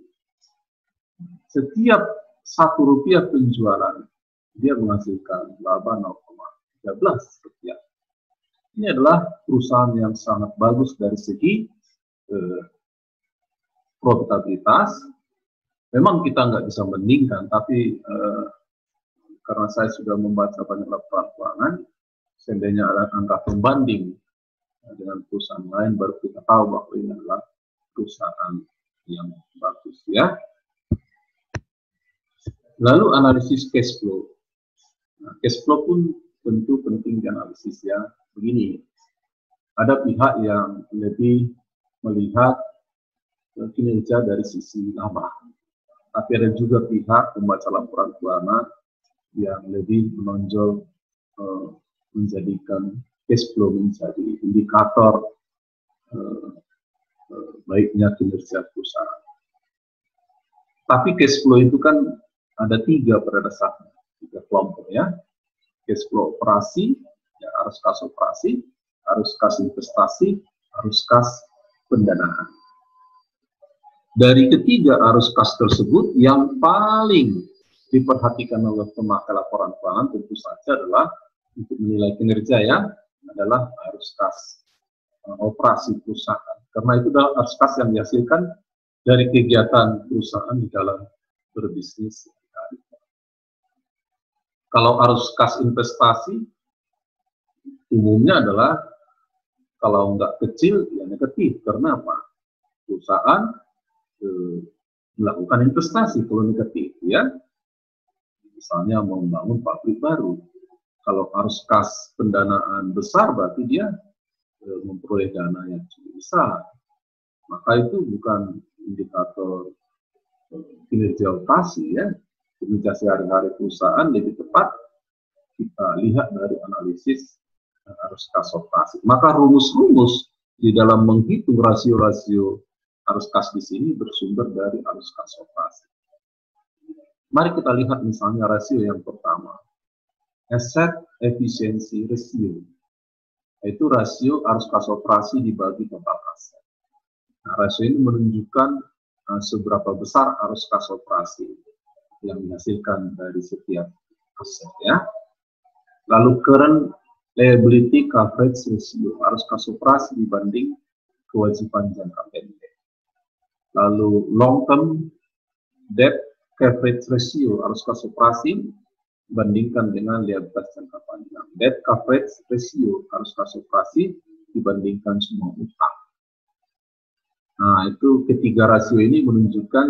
[SPEAKER 1] Setiap 1 rupiah penjualan dia menghasilkan laba 0,13 rupiah. Ini adalah perusahaan yang sangat bagus dari segi profitabilitas. Memang kita nggak bisa bandingkan, tapi karena saya sudah membaca banyak laporan keuangan, seandainya ada angka pembanding dengan perusahaan lain, baru kita tahu bahwa ini adalah perusahaan yang bagus, ya. Lalu analisis cash flow. Nah, cash flow pun tentu penting dianalisis, ya. Begini, ada pihak yang lebih melihat kinerja dari sisi laba, tapi ada juga pihak pembaca laporan keuangan yang lebih menonjol menjadikan cash flow menjadi indikator baiknya kinerja perusahaan. Tapi cash flow itu kan ada 3 pada dasarnya, 3 kelompok, ya. Cash flow operasi, ya, arus kas operasi, arus kas investasi, arus kas pendanaan. Dari ketiga arus kas tersebut, yang paling diperhatikan oleh pemakai laporan keuangan tentu saja adalah untuk menilai kinerja, ya, adalah arus kas operasi perusahaan. Karena itu adalah arus kas yang dihasilkan dari kegiatan perusahaan di dalam berbisnis. Kalau arus kas investasi umumnya adalah kalau nggak kecil ya negatif. Karena apa? Perusahaan melakukan investasi kalau negatif, ya. Misalnya mau membangun pabrik baru. Kalau arus kas pendanaan besar berarti dia memperoleh dana yang cukup besar. Maka itu bukan indikator kinerja operasi, ya. Kinerja sehari-hari perusahaan lebih tepat kita lihat dari analisis arus kas operasi. Maka rumus-rumus di dalam menghitung rasio-rasio arus kas di sini bersumber dari arus kas operasi. Mari kita lihat misalnya rasio yang pertama, asset efficiency ratio, yaitu rasio arus kas operasi dibagi total aset. Nah, rasio ini menunjukkan seberapa besar arus kas operasi yang dihasilkan dari setiap aset, ya. Lalu current liability coverage ratio, arus kas operasi dibanding kewajiban jangka pendek. Lalu long term debt coverage ratio, arus kas operasi dibandingkan dengan liabilitas jangka panjang. Debt coverage ratio, arus kas operasi dibandingkan semua utang. Nah, itu ketiga rasio ini menunjukkan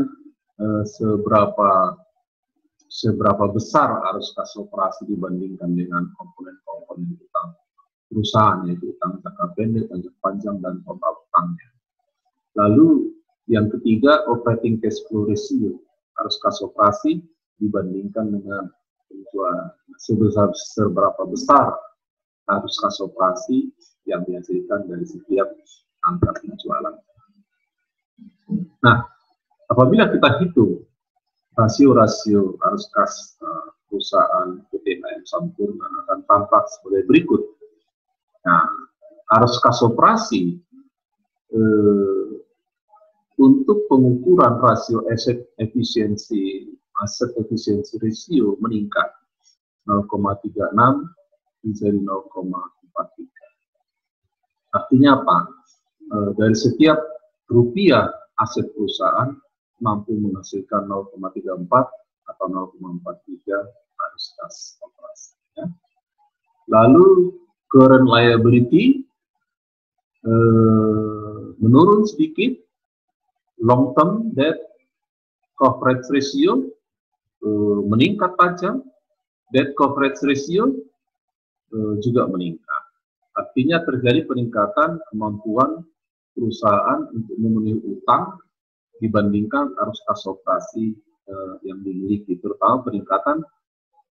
[SPEAKER 1] seberapa besar arus kas operasi dibandingkan dengan komponen-komponen utang perusahaan, yaitu utang jangka pendek, jangka panjang, dan total utangnya. Lalu yang ketiga, operating cash flow ratio, arus kas operasi dibandingkan dengan penjualan. Seberapa besar arus kas operasi yang dihasilkan dari setiap angka penjualan. Nah, apabila kita hitung rasio-rasio arus kas perusahaan PT HM Sampurna akan tampak sebagai berikut. Nah, arus kas operasi untuk pengukuran rasio aset efisiensi ratio meningkat 0,36 menjadi 0,43. Artinya apa? Dari setiap rupiah aset perusahaan mampu menghasilkan 0,34 atau 0,43 arus kas operasi. Ya. Lalu current liability menurun sedikit, long term debt coverage ratio meningkat tajam, debt coverage ratio juga meningkat. Artinya terjadi peningkatan kemampuan perusahaan untuk memenuhi utang dibandingkan arus kas operasi yang dimiliki, terutama peningkatan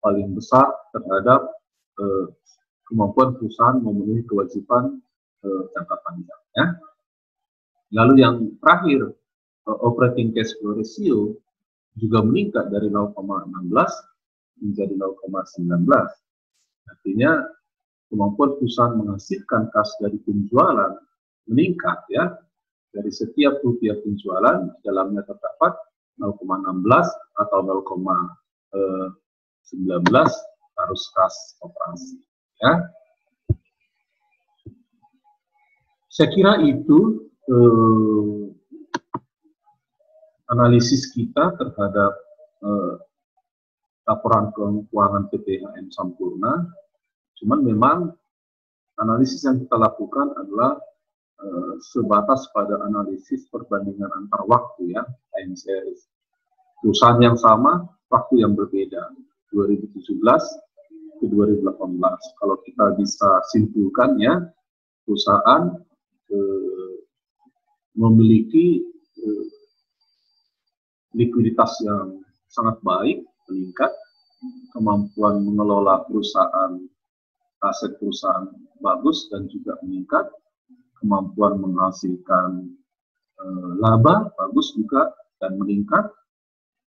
[SPEAKER 1] paling besar terhadap kemampuan perusahaan memenuhi kewajiban jangka panjang. Ya. Lalu yang terakhir, operating cash flow ratio juga meningkat dari 0,16 menjadi 0,19. Artinya kemampuan perusahaan menghasilkan kas dari penjualan meningkat, ya. Dari setiap rupiah penjualan dalamnya terdapat 0,16 atau 0,19 arus kas operasi. Ya. Saya kira itu analisis kita terhadap laporan keuangan PTHM Sampurna. Cuman memang analisis yang kita lakukan adalah sebatas pada analisis perbandingan antar waktu, ya, time series. Perusahaan yang sama, waktu yang berbeda, 2017 ke 2018. Kalau kita bisa simpulkan, ya, perusahaan memiliki likuiditas yang sangat baik, meningkat, kemampuan mengelola perusahaan, aset perusahaan bagus dan juga meningkat, kemampuan menghasilkan laba bagus juga dan meningkat,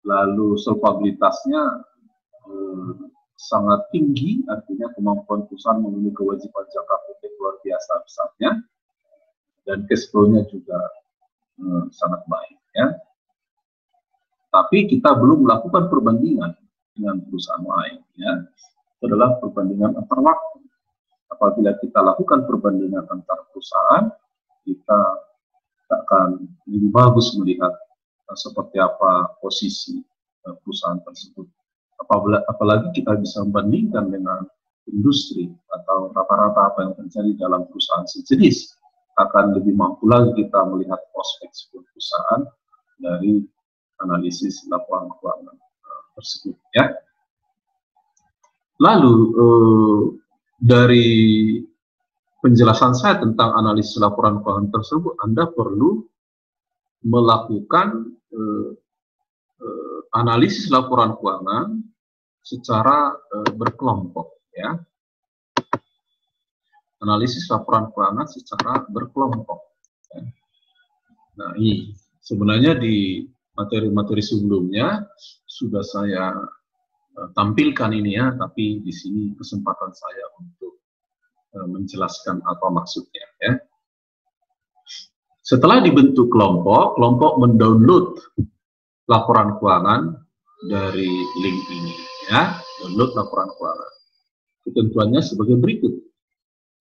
[SPEAKER 1] lalu solvabilitasnya sangat tinggi, artinya kemampuan perusahaan memenuhi kewajiban jangka pendek luar biasa besarnya, dan cash flow-nya juga sangat baik, ya. Tapi kita belum melakukan perbandingan dengan perusahaan lain, ya. Itu adalah perbandingan antar waktu. Apabila kita lakukan perbandingan antar perusahaan, kita akan lebih bagus melihat seperti apa posisi perusahaan tersebut. Apalagi kita bisa membandingkan dengan industri atau rata-rata apa yang terjadi dalam perusahaan sejenis, akan lebih mampu lagi kita melihat prospek sebuah perusahaan dari analisis laporan keuangan tersebut, ya. Lalu dari penjelasan saya tentang analisis laporan keuangan tersebut, Anda perlu melakukan analisis laporan keuangan secara berkelompok, ya. Analisis laporan keuangan secara berkelompok. Ya. Nah, ini sebenarnya di materi-materi sebelumnya sudah saya tampilkan ini, ya, tapi di sini kesempatan saya untuk menjelaskan apa maksudnya, ya. Setelah dibentuk kelompok, kelompok mendownload laporan keuangan dari link ini, ya, download laporan keuangan. Ketentuannya sebagai berikut.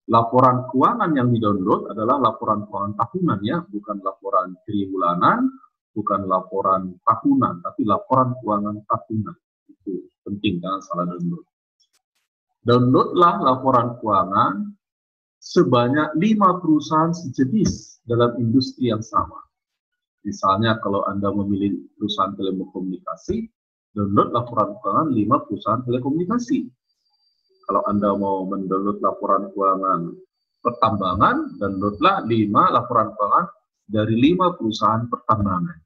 [SPEAKER 1] Laporan keuangan yang di-download adalah laporan keuangan tahunan, ya, bukan laporan triwulanan, bukan laporan tahunan, tapi laporan keuangan tahunan. Itu penting, jangan salah download. Downloadlah laporan keuangan sebanyak 5 perusahaan sejenis dalam industri yang sama. Misalnya kalau Anda memilih perusahaan telekomunikasi, download laporan keuangan 5 perusahaan telekomunikasi. Kalau Anda mau mendownload laporan keuangan pertambangan, downloadlah 5 laporan keuangan dari 5 perusahaan pertambangan.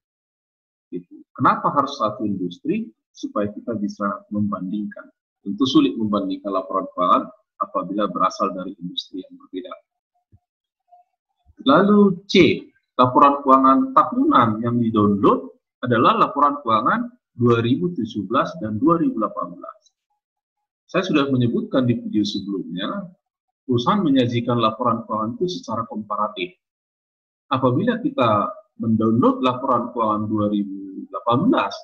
[SPEAKER 1] Gitu. Kenapa harus satu industri? Supaya kita bisa membandingkan. Tentu sulit membandingkan laporan keuangan apabila berasal dari industri yang berbeda. Lalu C, laporan keuangan tahunan yang di-download adalah laporan keuangan 2017 dan 2018. Saya sudah menyebutkan di video sebelumnya, perusahaan menyajikan laporan keuangan itu secara komparatif. Apabila kita mendownload laporan keuangan 2018,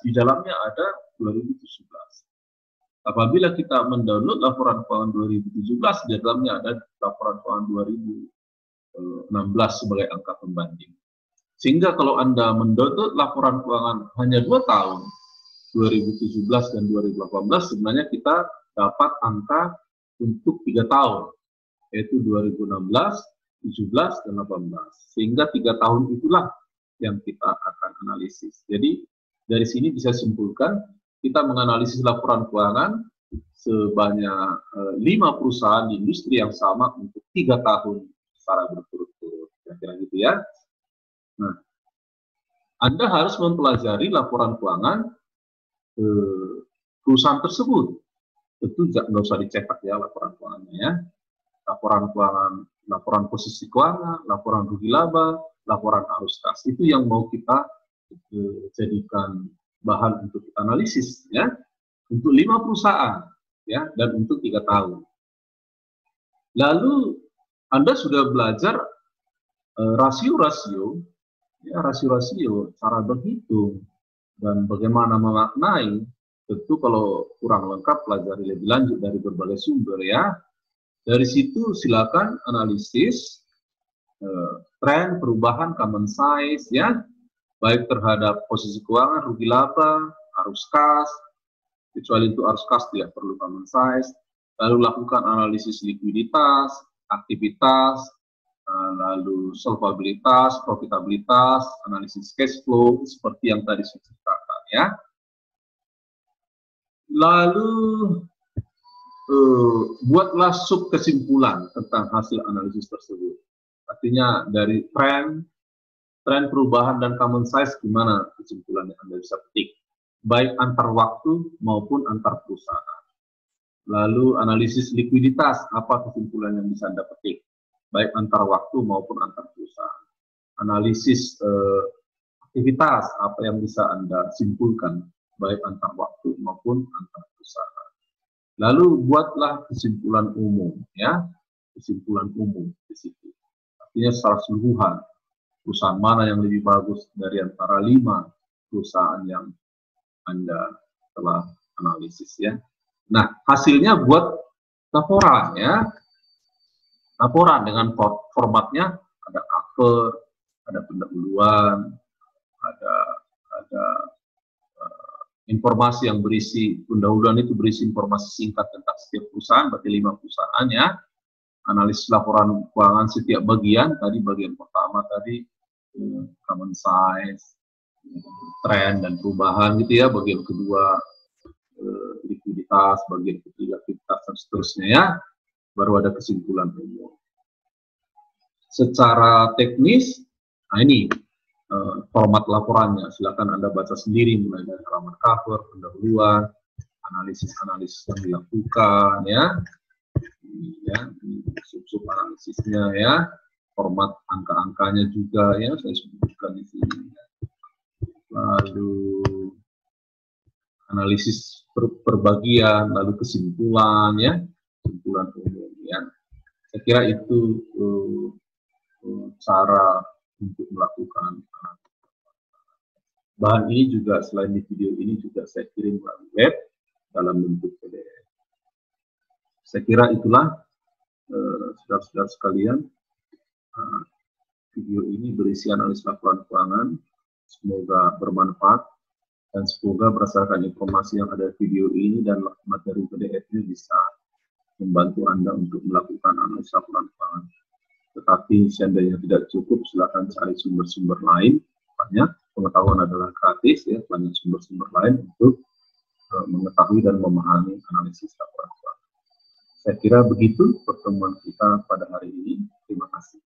[SPEAKER 1] di dalamnya ada 2017. Apabila kita mendownload laporan keuangan 2017, di dalamnya ada laporan keuangan 2016 sebagai angka pembanding. Sehingga kalau Anda mendownload laporan keuangan hanya 2 tahun, 2017 dan 2018, sebenarnya kita dapat angka untuk 3 tahun, yaitu 2016, 17, dan 18. Sehingga 3 tahun itulah yang kita akan analisis. Jadi Dari sini bisa simpulkan kita menganalisis laporan keuangan sebanyak 5 perusahaan di industri yang sama untuk 3 tahun secara berturut-turut, kira-kira gitu ya. Nah, Anda harus mempelajari laporan keuangan perusahaan tersebut. Tentu nggak usah dicetak ya laporan keuangannya ya. Laporan keuangan, laporan posisi keuangan, laporan rugi laba, laporan arus kas, itu yang mau kita jadikan bahan untuk analisis ya, untuk 5 perusahaan ya, dan untuk 3 tahun. Lalu Anda sudah belajar rasio-rasio ya, rasio-rasio, cara berhitung dan bagaimana memaknai. Tentu kalau kurang lengkap pelajari lebih lanjut dari berbagai sumber ya. Dari situ silakan analisis tren perubahan common size ya, baik terhadap posisi keuangan, rugi laba, arus kas, kecuali itu arus kas tidak perlu common size. Lalu lakukan analisis likuiditas, aktivitas, lalu solvabilitas, profitabilitas, analisis cash flow seperti yang tadi saya ceritakan ya. Lalu buatlah sub kesimpulan tentang hasil analisis tersebut. Artinya dari tren perubahan dan common size, gimana kesimpulan yang Anda bisa petik, baik antar waktu maupun antar perusahaan. Lalu analisis likuiditas, apa kesimpulan yang bisa Anda petik, baik antar waktu maupun antar perusahaan. Analisis aktivitas, apa yang bisa Anda simpulkan, baik antar waktu maupun antar perusahaan. Lalu buatlah kesimpulan umum, ya, kesimpulan umum di situ. Artinya secara keseluruhan, perusahaan mana yang lebih bagus dari antara 5 perusahaan yang Anda telah analisis, ya. Nah, hasilnya buat laporan, ya. Laporan dengan formatnya ada cover, ada pendahuluan, ada informasi yang berisi, pendahuluan itu berisi informasi singkat tentang setiap perusahaan, berarti 5 perusahaan ya. Analisis laporan keuangan setiap bagian, tadi bagian pertama tadi common size, tren dan perubahan gitu ya, bagian kedua likuiditas, bagian ketiga aktivitas dan seterusnya ya, baru ada kesimpulan umum. Secara teknis, nah ini format laporannya, silakan Anda baca sendiri mulai dari halaman cover, pendahuluan, analisis-analisis yang dilakukan ya, sub-sub analisisnya ya, format angka-angkanya juga ya, saya sebutkan di sini. Lalu analisis per bagian, lalu kesimpulan ya, kesimpulan umum ya. Saya kira itu cara untuk melakukan bahan ini. Juga selain di video ini juga saya kirim melalui web dalam bentuk PDF. Saya kira itulah saudara-saudara sekalian, video ini berisi analisis laporan keuangan. Semoga bermanfaat dan semoga berdasarkan informasi yang ada di video ini dan materi PDF-nya bisa membantu Anda untuk melakukan analisis laporan keuangan. Tetapi seandainya tidak cukup, silakan cari sumber-sumber lain. Banyak, pengetahuan adalah gratis ya, banyak sumber-sumber lain untuk mengetahui dan memahami analisis laporan keuangan. Saya kira begitu pertemuan kita pada hari ini. Terima kasih.